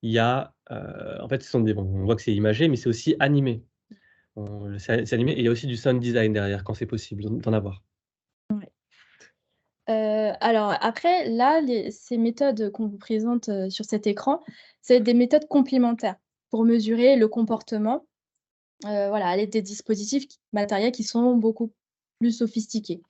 Il y a, en fait, ce sont des bon, on voit que c'est imagé, mais c'est aussi animé. C'est animé et il y a aussi du sound design derrière quand c'est possible d'en avoir. Alors après, là, ces méthodes qu'on vous présente sur cet écran, c'est des méthodes complémentaires pour mesurer le comportement, voilà, à l'aide des dispositifs matériels qui sont beaucoup plus sophistiqués.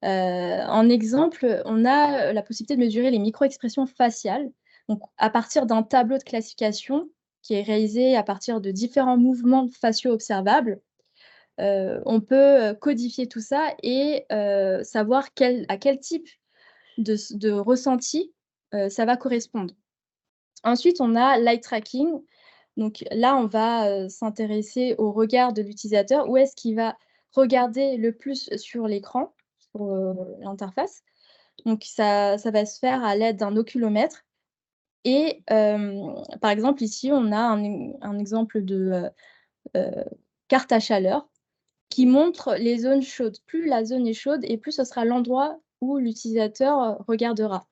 En exemple, on a la possibilité de mesurer les micro-expressions faciales, donc à partir d'un tableau de classification qui est réalisé à partir de différents mouvements faciaux observables. On peut codifier tout ça et savoir à quel type de ressenti ça va correspondre. Ensuite, on a l'eye tracking. Donc là, on va s'intéresser au regard de l'utilisateur. Où est-ce qu'il va regarder le plus sur l'écran, sur l'interface. Donc ça va se faire à l'aide d'un oculomètre. Et par exemple, ici, on a un exemple de carte à chaleur qui montre les zones chaudes. Plus la zone est chaude et plus ce sera l'endroit où l'utilisateur regardera,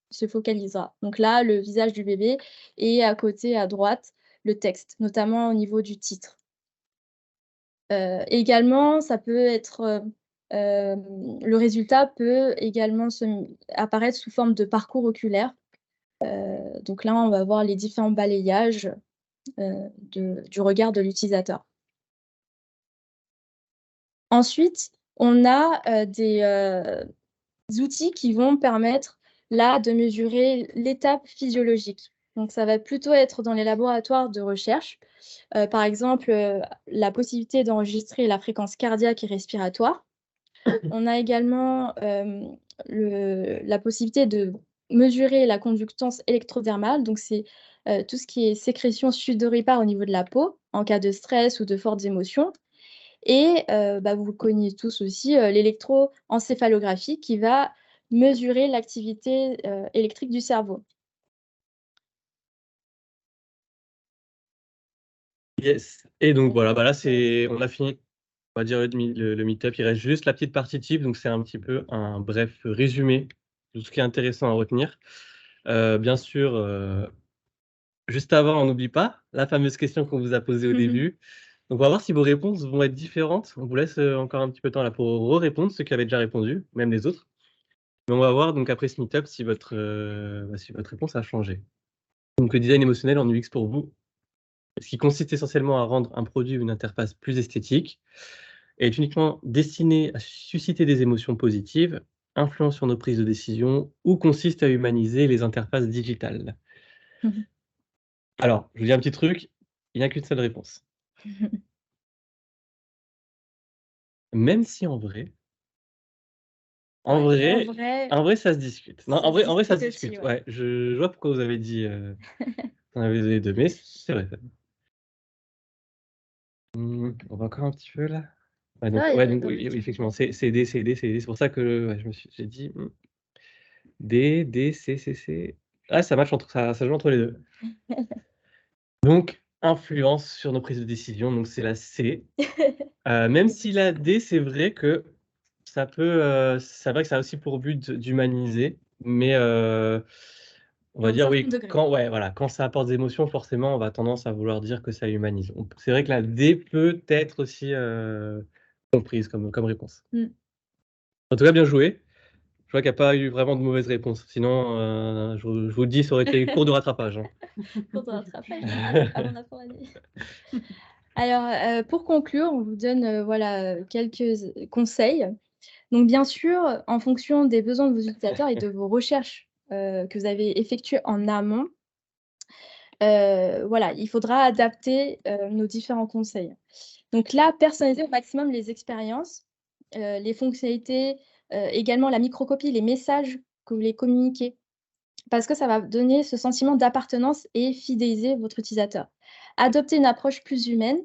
se focalisera. Donc là, le visage du bébé et à côté, à droite, le texte, notamment au niveau du titre. Également, ça peut être, le résultat peut également apparaître sous forme de parcours oculaire. Donc là, on va voir les différents balayages, du regard de l'utilisateur. Ensuite, on a, des outils qui vont permettre, là, de mesurer l'étape physiologique. Donc ça va plutôt être dans les laboratoires de recherche. Par exemple, la possibilité d'enregistrer la fréquence cardiaque et respiratoire. On a également, la possibilité de mesurer la conductance électrodermale. Donc c'est, tout ce qui est sécrétion sudoripare au niveau de la peau, en cas de stress ou de fortes émotions. Et vous connaissez tous aussi, l'électroencéphalographie qui va mesurer l'activité, électrique du cerveau. Yes. Et donc voilà, bah là, on a fini, on va dire, le meet-up. Il reste juste la petite partie type, donc c'est un petit peu un bref résumé de tout ce qui est intéressant à retenir. Bien sûr, juste avant, on n'oublie pas la fameuse question qu'on vous a posée au début. Donc on va voir si vos réponses vont être différentes. On vous laisse, encore un petit peu de temps là pour répondre ceux qui avaient déjà répondu, même les autres. Mais on va voir donc après ce meet-up si si votre réponse a changé. Donc le design émotionnel en UX pour vous, ce qui consiste essentiellement à rendre un produit ou une interface plus esthétique, est uniquement destiné à susciter des émotions positives, influence sur nos prises de décision ou consiste à humaniser les interfaces digitales. Alors, je vous dis un petit truc, il n'y a qu'une seule réponse. Même si en vrai en Ouais, vrai, ça se discute. Non, ça se en vrai, ça se discute aussi, discute. ouais. Ouais, je vois pourquoi vous avez dit, vous en avez donné 2, mais c'est vrai. On va encore un petit peu là? Ça, Ouais, donc dans oui, le oui, temps. effectivement, c'est D, c'est D, c'est D. C'est pour ça que, ouais, j'ai dit, D, D, C, C, C. Ah, ça joue entre les 2. Donc influence sur nos prises de décision, donc c'est la C. Même si la D, c'est vrai que c'est vrai que ça a aussi pour but d'humaniser, mais on va À un dire certain oui, degré. ouais, voilà, quand ça apporte des émotions, forcément, on va tendance à vouloir dire que ça humanise. C'est vrai que la D peut être aussi, comprise comme réponse. Mmh. En tout cas, bien joué. Je vois qu'il y a pas eu vraiment de mauvaises réponses. Sinon, je vous le dis, ça aurait été cours de rattrapage, hein. Cours de rattrapage, avant la fin d'année. Alors, pour conclure, on vous donne, voilà, quelques conseils. Donc bien sûr, en fonction des besoins de vos utilisateurs et de vos recherches, que vous avez effectuées en amont, voilà, il faudra adapter, nos différents conseils. Donc là, personnaliser au maximum les expériences, les fonctionnalités, également la microcopie, les messages que vous voulez communiquer. Parce que ça va donner ce sentiment d'appartenance et fidéliser votre utilisateur. Adopter une approche plus humaine,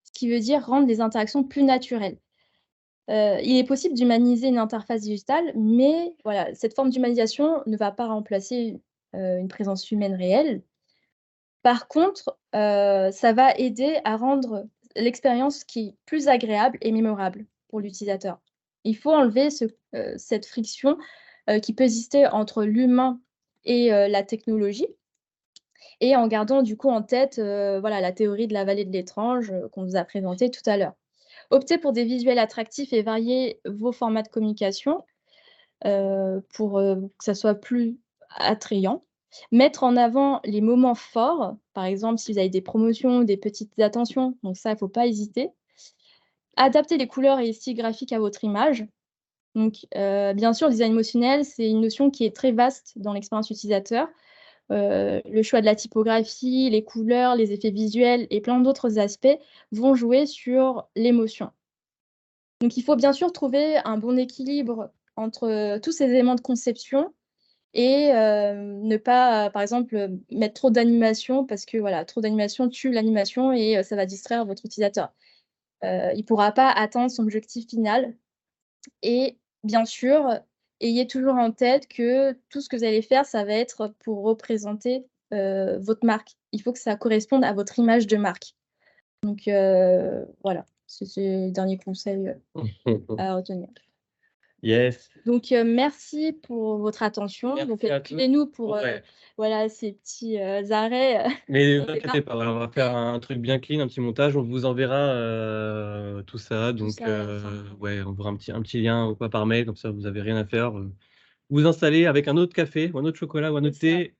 ce qui veut dire rendre les interactions plus naturelles. Il est possible d'humaniser une interface digitale, mais voilà, cette forme d'humanisation ne va pas remplacer, une présence humaine réelle. Par contre, ça va aider à rendre l'expérience qui est plus agréable et mémorable pour l'utilisateur. Il faut enlever cette friction, qui peut exister entre l'humain et la technologie et en gardant du coup en tête, voilà, la théorie de la vallée de l'étrange, qu'on vous a présentée tout à l'heure. Optez pour des visuels attractifs et variez vos formats de communication, pour, que ça soit plus attrayant. Mettre en avant les moments forts, par exemple, si vous avez des promotions, des petites attentions, donc ça, il ne faut pas hésiter. Adapter les couleurs et les styles graphiques à votre image. Donc, bien sûr, le design émotionnel, c'est une notion qui est très vaste dans l'expérience utilisateur. Le choix de la typographie, les couleurs, les effets visuels et plein d'autres aspects vont jouer sur l'émotion. Donc il faut bien sûr trouver un bon équilibre entre, tous ces éléments de conception et ne pas, par exemple, mettre trop d'animation parce que voilà, trop d'animation tue l'animation et ça va distraire votre utilisateur. Il ne pourra pas atteindre son objectif final et bien sûr, ayez toujours en tête que tout ce que vous allez faire, ça va être pour représenter, votre marque. Il faut que ça corresponde à votre image de marque. Donc voilà, c'est le dernier conseil, à retenir. Yes. Donc merci pour votre attention. Donc Merci à tous. excusez-nous pour, Ouais. voilà, ces petits, arrêts. Mais Au vous départ. inquiétez pas, voilà, on va faire un truc bien clean, un petit montage, on vous enverra, tout ça, Tout donc ça à la fin. ouais, on verra un petit lien ou quoi par mail, comme ça vous avez rien à faire, vous installez avec un autre café ou un autre chocolat ou un autre C'est ça. thé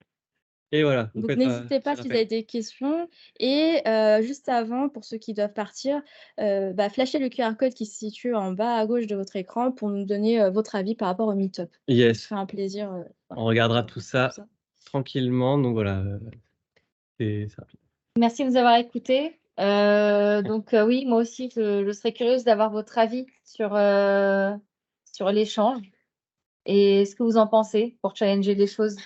et voilà, vous Donc faites n'hésitez pas petit si vous rappel. avez des questions et juste avant, pour ceux qui doivent partir, flashez le QR code qui se situe en bas à gauche de votre écran pour nous donner, votre avis par rapport au meet-up. Ce Yes, serait un plaisir, voilà, on regardera de tout tout ça ça. tranquillement, donc voilà, c'est rapide. Merci de nous avoir écoutés. Oui, moi aussi, je serais curieuse d'avoir votre avis sur l'échange et ce que vous en pensez pour challenger les choses.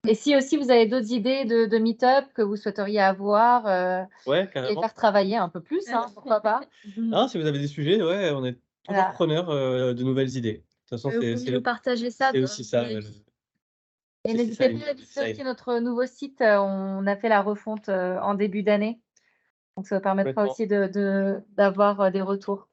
Et si aussi vous avez d'autres idées de meet-up que vous souhaiteriez avoir, Ouais, et carrément. faire travailler un peu plus, hein, pourquoi pas? Non, si vous avez des sujets, ouais, on est toujours Voilà. preneurs, de nouvelles idées. De toute façon, Vous pouvez nous partager ça c'est dans aussi ça, vos le avis. Et c'est ça n'hésitez pas à visiter aussi notre nouveau site, on a fait la refonte, en début d'année. Donc ça vous permettra Complètement. aussi d'avoir des retours.